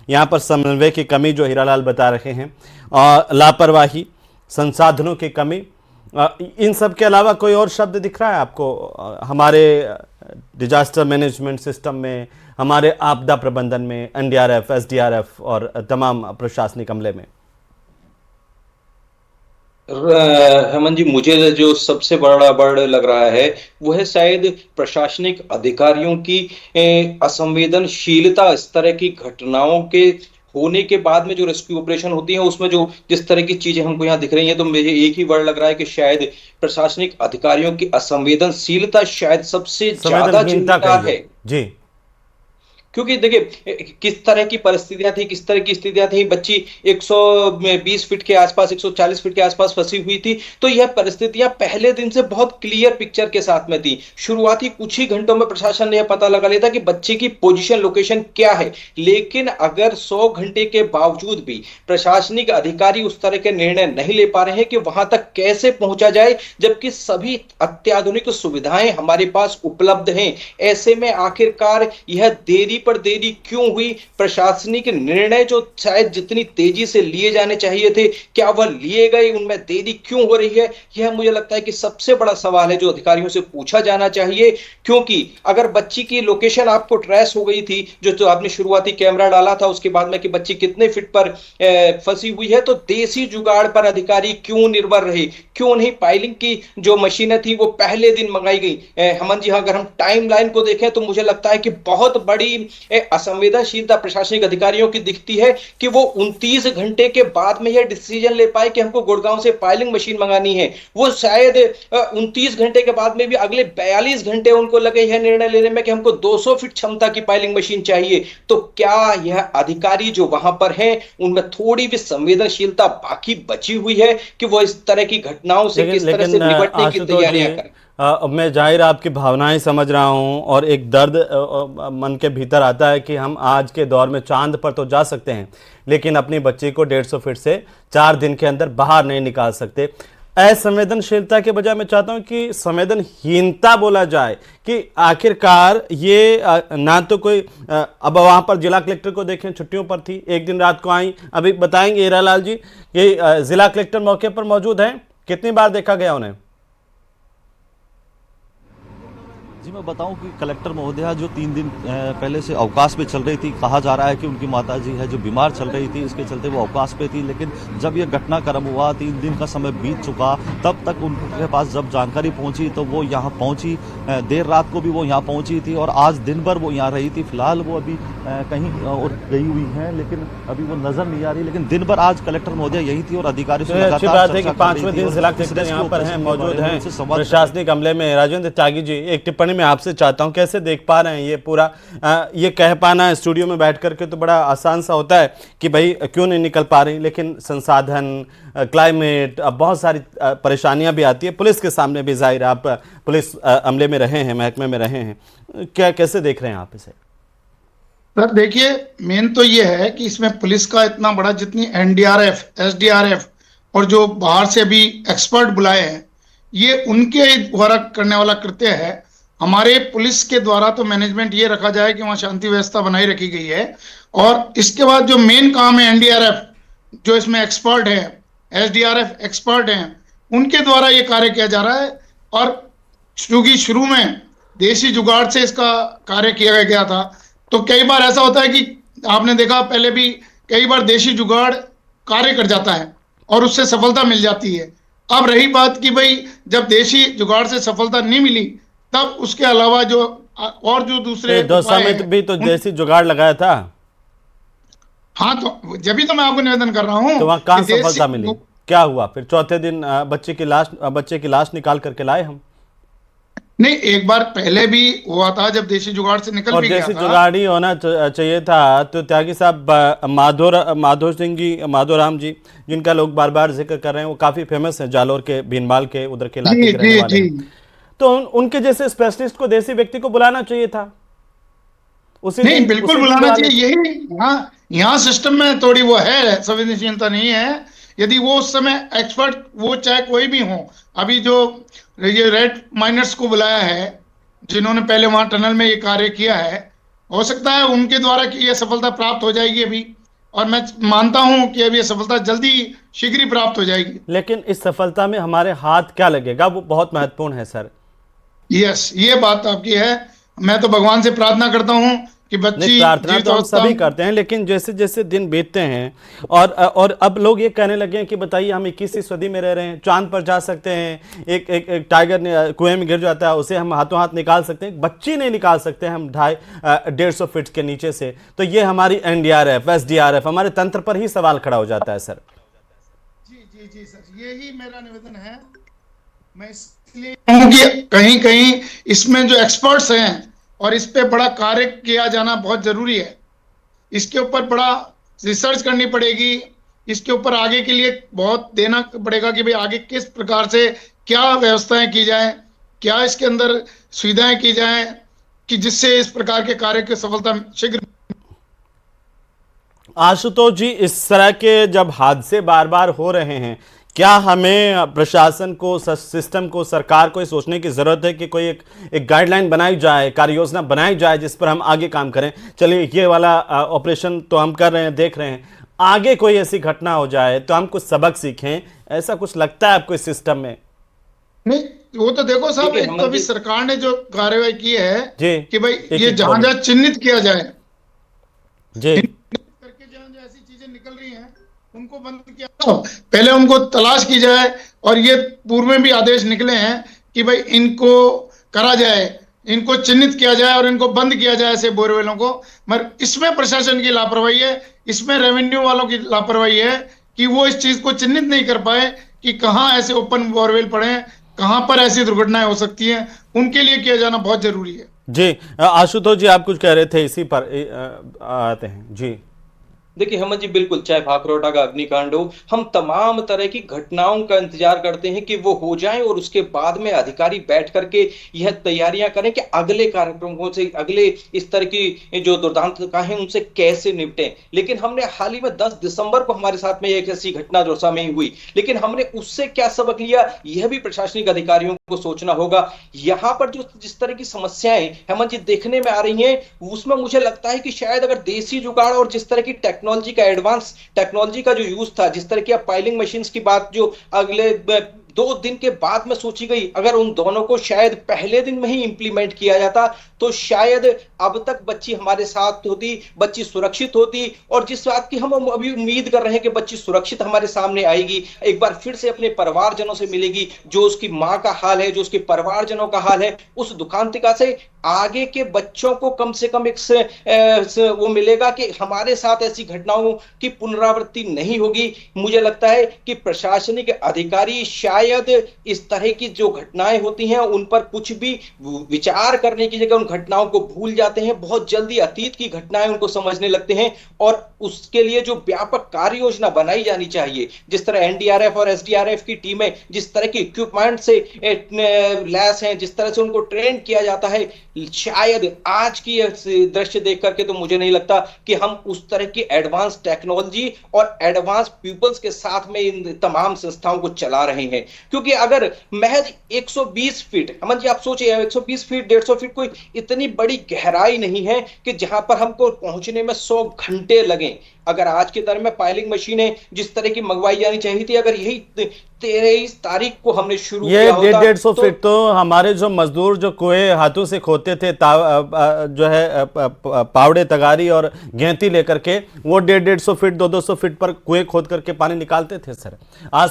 यहाँ पर समन्वय की कमी जो हीरालाल बता रहे हैं, और लापरवाही, संसाधनों की कमी, इन सब के अलावा कोई और शब्द दिख रहा है आपको हमारे डिजास्टर मैनेजमेंट सिस्टम में, हमारे आपदा प्रबंधन में, एनडीआरएफ, एसडीआरएफ और तमाम प्रशासनिक अमले में? हेमंत जी, मुझे जो सबसे बड़ा बर्ड लग रहा है वो है शायद प्रशासनिक अधिकारियों की असंवेदनशीलता। इस तरह की घटनाओं के होने के बाद में जो रेस्क्यू ऑपरेशन होती है उसमें जो जिस तरह की चीजें हमको यहाँ दिख रही हैं, तो मुझे एक ही वर्ड लग रहा है कि शायद प्रशासनिक अधिकारियों की असंवेदनशीलता शायद सबसे ज्यादा संवेदनहीनता जिम्मेदार कहिए है। जी। क्योंकि देखिए किस तरह की परिस्थितियां थी, किस तरह की स्थितियां थी। बच्ची 120 फीट के आसपास, 140 फीट के आसपास फंसी हुई थी। तो यह परिस्थितियां पहले दिन से बहुत क्लियर पिक्चर के साथ में थी। शुरुआती कुछ ही घंटों में प्रशासन ने यह पता लगा लिया था कि बच्चे की पोजीशन, लोकेशन क्या है। लेकिन अगर 100 घंटे के बावजूद भी प्रशासनिक अधिकारी उस तरह के निर्णय नहीं ले पा रहे हैं कि वहां तक कैसे पहुंचा जाए, जबकि सभी अत्याधुनिक सुविधाएं हमारे पास उपलब्ध हैं, ऐसे में आखिरकार यह देरी पर देरी क्यों हुई? प्रशासनिक निर्णय जो शायद जितनी तेजी से लिए जाने चाहिए थे, क्या वह लिए गए? उनमें देरी क्यों हो रही है? यह मुझे लगता है कि सबसे बड़ा सवाल है जो अधिकारियों से पूछा जाना चाहिए। क्योंकि अगर बच्ची की लोकेशन आपको ट्रेस हो गई थी, जो आपने शुरुआती कैमरा डाला था उसके बाद में कि बच्ची कितने फीट पर फंसी हुई है, तो देसी जुगाड़ पर अधिकारी क्यों निर्भर रहे? क्यों नहीं पाइलिंग की जो मशीनें थी वो पहले दिन मंगाई गई? हेमंत जी, अगर हम टाइम लाइन को देखें तो मुझे लगता है कि बहुत बड़ी असंवेदनशीलता प्रशासनिक अधिकारियों की दिखती है कि वो 29 घंटे के बाद में यह डिसीजन ले पाए कि हमको गुड़गांव से पाइलिंग मशीन मंगानी है। वो शायद 29 घंटे के बाद में भी अगले 42 घंटे उनको लगे यह निर्णय लेने में कि हमको 200 फीट क्षमता की पाइलिंग मशीन चाहिए। तो क्या यह अधिकारी जो वहां पर हैं उनमें थोड़ी भी संवेदनशीलता बाकी बची हुई है कि वो इस तरह की घटनाओं से लेकिन किस तरह से लेकिन निपटने की आशुतोष जी, तैयारियां करें? मैं जाहिर आपकी भावनाएं समझ रहा हूं, और एक दर्द मन के भीतर आता है कि हम आज के दौर में चांद पर तो जा सकते हैं, लेकिन अपनी बच्ची को 150 फीट से 4 दिन के अंदर बाहर नहीं निकाल सकते। असंवेदनशीलता के बजाय मैं चाहता हूं कि संवेदनहीनता बोला जाए, कि आखिरकार ये ना तो कोई अब वहां पर जिला कलेक्टर को देखें, छुट्टियों पर थी, एक दिन रात को आई। अभी बताएंगे हीरालाल जी कि जिला कलेक्टर मौके पर मौजूद हैं, कितनी बार देखा गया उन्हें? जी, मैं बताऊं कि कलेक्टर महोदया जो 3 दिन पहले से अवकाश पे चल रही थी, कहा जा रहा है कि उनकी माताजी है जो बीमार चल रही थी, इसके चलते वो अवकाश पे थी। लेकिन जब ये घटनाक्रम हुआ, 3 दिन का समय बीत चुका, तब तक उनके पास जब जानकारी पहुंची तो वो यहाँ पहुंची। देर रात को भी वो यहाँ पहुंची थी और आज दिन भर वो यहाँ रही थी। फिलहाल वो अभी कहीं और गई हुई हैं, लेकिन अभी वो नजर नहीं आ रही। लेकिन दिन भर आज कलेक्टर महोदया यही थी और अधिकारियों से अच्छी बात है कि 5वें दिन जिला कलेक्टर यहाँ पर हैं, मौजूद हैं प्रशासनिक अमले में। राजेंद्र त्यागी जी, एक टिप्पणी मैं आपसे चाहता हूं, कैसे देख पा रहे हैं ये पूरा? ये कह पाना स्टूडियो में बैठ करके तो बड़ा आसान सा होता है कि भाई क्यों नहीं निकल पा रही, लेकिन संसाधन, क्लाइमेट, अब बहुत सारी परेशानियां भी आती है। पुलिस के सामने भी जाहिर, आप पुलिस अमले में रहे हैं, महकमे में रहे हैं, क्या कैसे देख रहे हैं आप इसे? सर देखिए, मेन तो ये है कि इसमें पुलिस का इतना बड़ा, जितनी एनडीआरएफ, एसडीआरएफ और जो बाहर से भी एक्सपर्ट बुलाए हैं, ये उनके द्वारा करने वाला कृत्य है। हमारे पुलिस के द्वारा तो मैनेजमेंट ये रखा जाए कि वहाँ शांति व्यवस्था बनाई रखी गई है, और इसके बाद जो मेन काम है एनडीआरएफ जो इसमें एक्सपर्ट है, एसडीआरएफ एक्सपर्ट हैं, उनके द्वारा ये कार्य किया जा रहा है। और क्योंकि शुरू में देसी जुगाड़ से इसका कार्य किया गया था, तो कई बार ऐसा होता है कि आपने देखा पहले भी, कई बार देशी जुगाड़ कार्य कर जाता है और उससे सफलता मिल जाती है। अब रही बात कि भाई जब देशी जुगाड़ से सफलता नहीं मिली, तब उसके अलावा जो और जो दूसरे दौसा में भी तो देसी जुगाड़ लगाया था। हाँ, तो जब भी तो मैं आपको निवेदन कर रहा हूँ तो वहां कहां कि सफलता मिली? क्या हुआ फिर? चौथे दिन बच्चे की लाश निकाल करके लाए हम। नहीं, एक बार पहले भी हुआ था जब देसी जुगाड़ से निकल और भी गया देसी था। जुगाड़ ही होना चाहिए था। तो त्यागी साहब, माधो सिंह जी, माधोराम जी, जिनका लोग बार बार जिक्र कर रहे हैं, वो काफी फेमस है, जालोर के, भीनमाल के, उधर के इलाके के रहने वाले हैं। तो उनके जैसे स्पेशलिस्ट को, देसी व्यक्ति को बुलाना चाहिए था उसी नहीं, दिन, बिल्कुल बुलाना चाहिए। यही यहाँ सिस्टम में थोड़ी वो है, संवेदनशीलता नहीं है। यदि वो उस समय एक्सपर्ट, वो चाहे कोई भी हो, अभी जो ये रेड माइनर्स को बुलाया है, जिन्होंने पहले वहां टनल में ये कार्य किया है, हो सकता है उनके द्वारा कि यह सफलता प्राप्त हो जाएगी अभी, और मैं मानता हूं कि अभी यह सफलता जल्दी शीघ्र ही प्राप्त हो जाएगी। लेकिन इस सफलता में हमारे हाथ क्या लगेगा, वो बहुत महत्वपूर्ण है सर। यस, ये बात आपकी है। मैं तो भगवान से प्रार्थना करता हूं कि नहीं, बच्ची प्रार्थना जीवित तो हम अवस्था सभी में। करते हैं, लेकिन जैसे जैसे दिन बीतते हैं और अब लोग ये कहने लगे हैं कि बताइए हम 21वीं सदी में रह रहे हैं, चांद पर जा सकते हैं, एक टाइगर कुएं में गिर जाता है उसे हम हाथों हाथ निकाल सकते हैं, बच्ची नहीं निकाल सकते हम 150 फीट के नीचे से। तो ये हमारी एनडीआरएफ, एसडीआरएफ, हमारे तंत्र पर ही सवाल खड़ा हो जाता है सर। जी जी जी सर, यही मेरा निवेदन है। मैं इसलिए कहूं कि कहीं कहीं इसमें जो एक्सपर्ट्स हैं और इस पे बड़ा कार्य किया जाना बहुत जरूरी है। इसके ऊपर बड़ा रिसर्च करनी पड़ेगी। इसके ऊपर आगे के लिए बहुत देना पड़ेगा कि भाई आगे किस प्रकार से क्या व्यवस्थाएं की जाए, क्या इसके अंदर सुविधाएं की जाए कि जिससे इस प्रकार के कार्य की सफलता शीघ्र। आशुतोष जी, इस तरह के जब हादसे बार बार हो रहे हैं, क्या हमें प्रशासन को, सिस्टम को, सरकार को ये सोचने की जरूरत है कि कोई एक गाइडलाइन बनाई जाए, कार्य योजना बनाई जाए जिस पर हम आगे काम करें। चलिए ये वाला ऑपरेशन तो हम कर रहे हैं, देख रहे हैं, आगे कोई ऐसी घटना हो जाए तो हम कुछ सबक सीखें, ऐसा कुछ लगता है आपको इस सिस्टम में? नहीं, वो तो देखो साहब, देखिए एक तो हेमंत अभी जी, सरकार ने जो कार्यवाही की है जी, कि भाई एक ये एक जहां बोलिए। जहां चिन्हित किया जाए, जी करके जहां जहां ऐसी चीजें निकल रही हैं उनको बंद किया जाए। पहले उनको तलाश की जाए, और ये पूर्व में भी आदेश निकले हैं कि भाई इनको करा जाए, इनको चिन्हित किया जाए और इनको बंद किया जाए ऐसे बोरवेलों को। मगर इसमें प्रशासन की लापरवाही है, इसमें रेवेन्यू वालों की लापरवाही है कि वो इस चीज को चिन्हित नहीं कर पाए कि कहाँ ऐसे ओपन बोरवेल पड़े हैं, कहाँ पर ऐसी दुर्घटनाएं हो सकती हैं। उनके लिए किया जाना बहुत जरूरी है। जी, आशुतोष जी आप कुछ कह रहे थे, इसी पर आते हैं जी। देखिए हेमंत जी, बिल्कुल, चाहे भाखरोटा का अग्निकांड हो, हम तमाम तरह की घटनाओं का इंतजार करते हैं कि वो हो जाएं और उसके बाद में अधिकारी बैठ करके यह तैयारियां करें कि अगले कार्यक्रमों से, अगले इस तरह की जो दुर्दांतता है उनसे कैसे निपटें। लेकिन हमने हाल ही में 10 दिसंबर को हमारे साथ में एक ऐसी घटना जोसा में हुई, लेकिन हमने उससे क्या सबक लिया, यह भी प्रशासनिक अधिकारियों को सोचना होगा। यहाँ पर जो जिस तरह की समस्याएं हेमंत जी देखने में आ रही हैं, उसमें मुझे लगता है कि शायद अगर देसी जुगाड़ और जिस तरह की टेक्नोलॉजी का, एडवांस टेक्नोलॉजी का जो यूज था, जिस तरह की पाइलिंग मशीन की बात जो अगले 2 दिन के बाद में सोची गई, अगर उन दोनों को शायद पहले दिन में ही इंप्लीमेंट किया जाता तो शायद अब तक बच्ची हमारे साथ होती, बच्ची सुरक्षित होती। और जिस बात की हम अभी उम्मीद कर रहे हैं कि बच्ची सुरक्षित हमारे सामने आएगी, एक बार फिर से अपने परिवारजनों से मिलेगी, जो उसकी मां का हाल है, जो उसके परिवारजनों का हाल है, उस दुखांतिका से आगे के बच्चों को कम से कम एक वो मिलेगा कि हमारे साथ ऐसी घटनाओं की पुनरावृत्ति नहीं होगी। मुझे लगता है कि प्रशासनिक अधिकारी शायद इस तरह की जो घटनाएं होती हैं उन पर कुछ भी विचार करने की जगह उन घटनाओं को भूल जाते हैं, बहुत जल्दी अतीत की घटनाएं उनको समझने लगते हैं। और उसके लिए जो व्यापक कार्य योजना बनाई जानी चाहिए, जिस तरह एनडीआरएफ और एसडीआरएफ की टीमें जिस तरह की इक्विपमेंट से लैस हैं, जिस तरह से उनको ट्रेन किया जाता है, शायद आज की दृश्य देख करके तो मुझे नहीं लगता कि हम उस तरह की एडवांस टेक्नोलॉजी और एडवांस पीपल्स के साथ में इन तमाम संस्थाओं को चला रहे हैं। क्योंकि अगर महज 120 फीट, अमन जी आप सोचिए, 120 फीट, 150 फीट कोई इतनी बड़ी गहराई नहीं है कि जहां पर हमको पहुंचने में 100 घंटे लगे। अगर आज के दौर में पायलिंग मशीनें जिस तरह की मंगवाई जानी चाहिए थी, अगर यही 23 तारीख को हमने शुरू ये किया होता 150 फीट तो हमारे जो मजदूर जो कुएं हाथों से खोदते थे, जो है पावड़े, तगारी और गेंती लेकर के, वो 150 फीट, 200 फीट पर कुएं खोद करके पानी निकालते थे सर। आज